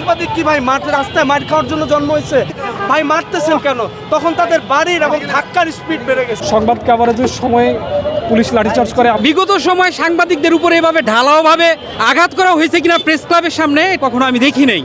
সাংবাদিক কি ভাই রাস্তায় মার খাওয়ার জন্য জন্ম হয়েছে? ভাই মারতেছেন কেন? তখন তাদের বাড়ির এবং ধাক্কার স্পিড বেড়ে গেছে। সংবাদ কভারেজের সময় পুলিশ লাঠিচার্জ করে। বিগত সময় সাংবাদিকদের উপরে এভাবে ঢালাওভাবে আঘাত করা হয়েছে কিনা প্রেস ক্লাবের সামনে কখনো আমি দেখি নাই।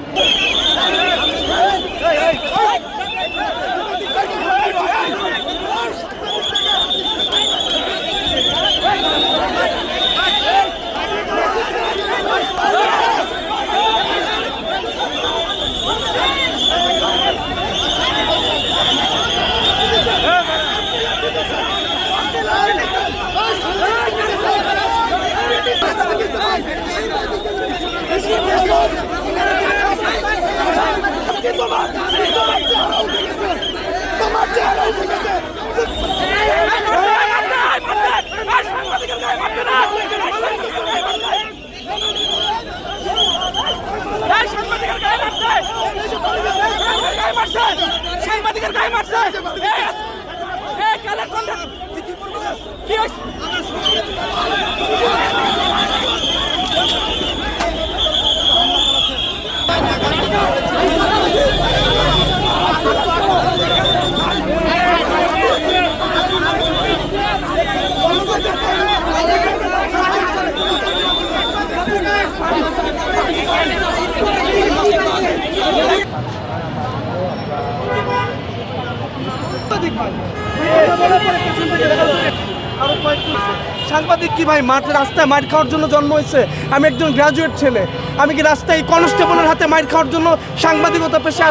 সাংবাদিক কি ভাই রাস্তায় মার খাওয়ার জন্য জন্ম হয়েছে? আমি একজন গ্রাজুয়েট ছেলে, আমি কি রাস্তায় কনস্টেবলের হাতে মার খাওয়ার জন্য সাংবাদিকতা পেশে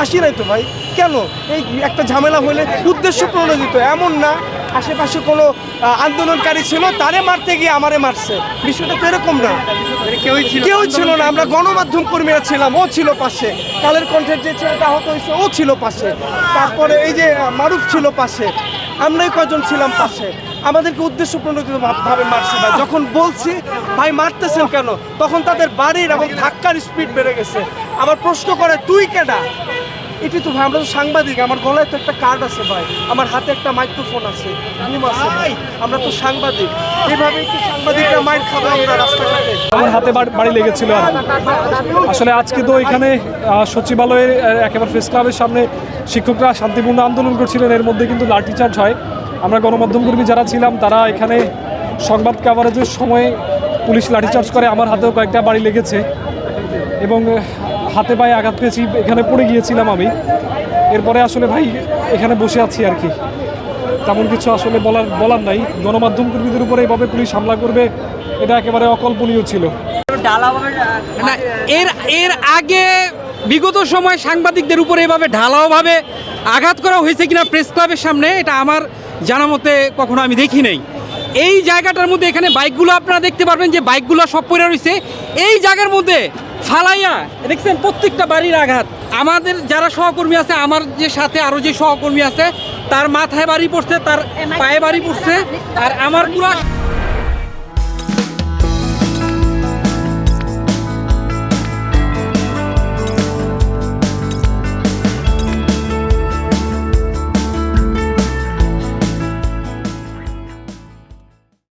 আসি নাই তো ভাই। কেন এই একটা ঝামেলা হলে উদ্দেশ্য প্রণোদিত, এমন না আশেপাশে কোনো আন্দোলনকারী ছিল তারে মারতে গিয়ে আমারে মারছে, বিষয়টা তো এরকম না। কেউ ছিল না, আমরা গণমাধ্যম কর্মীরা ছিলাম, ও ছিল পাশে। কালের কণ্ঠের যে ছেলেটা আহত হয়েছে ও ছিল পাশে, তারপরে এই যে মারুফ ছিল পাশে, আমরাই কয়জন ছিলাম পাশে। আমাদেরকে উদ্দেশ্য প্রণোদিত ভাবে মারছে ভাই। যখন বলছি ভাই মারতেছেন কেন, তখন তাদের বাড়ির এবং ধাক্কার স্পিড বেড়ে গেছে। আবার প্রশ্ন করে তুই কেডা? এটি তো ভাই, আমরা তো সাংবাদিক, আমার গলায় তো একটা কার্ড আছে ভাই, আমার হাতে একটা মাইক্রোফোন আছে, ঘুম আছে ভাই, আমরা তো সাংবাদিক। এইভাবে কি সাংবাদিকরা মাইর খাবো আমরা রাস্তাঘাটে? আমার হাতে বাড়ি লেগেছিল। আর আসলে আজকে তো এখানে সচিবালয়ের একেবারে প্রেস ক্লাবের সামনে শিক্ষকরা শান্তিপূর্ণ আন্দোলন করছিলেন, এর মধ্যে কিন্তু লাঠিচার্জ হয়। আমরা গণমাধ্যমকর্মী যারা ছিলাম তারা এখানে সংবাদ কভারেজের সময় পুলিশ লাঠিচার্জ করে। আমার হাতেও কয়েকটা বাড়ি লেগেছে এবং হাতে পায়ে আঘাত পেয়েছি, এখানে পড়ে গিয়েছিলাম আমি। এরপরে আসলে ভাই এখানে বসে আছি আর কি, তেমন কিছু আসলে বলার নাই। গণমাধ্যম কর্মীদের উপরে এভাবে পুলিশ হামলা করবে এটা একেবারে অকল্পনীয় ছিল। না, এর আগে বিগত সময় সাংবাদিকদের উপরে এভাবে ঢালাওভাবে আঘাত করা হয়েছে কিনা প্রেস ক্লাবের সামনে এটা আমার জানা মতে কখনো আমি দেখি নাই। এই জায়গাটার মধ্যে এখানে বাইকগুলো আপনারা দেখতে পারবেন যে বাইকগুলো সব পড়ে রয়েছে এই জায়গার মধ্যে ফালাইয়া দেখছেন, প্রত্যেকটা বাড়ির আঘাত। আমাদের যারা সহকর্মী আছে, আমার যে সাথে আরও যে সহকর্মী আছে, তার মাথায় বাড়ি পড়ছে, তার পায়ে বাড়ি পড়ছে, আর আমার পুরা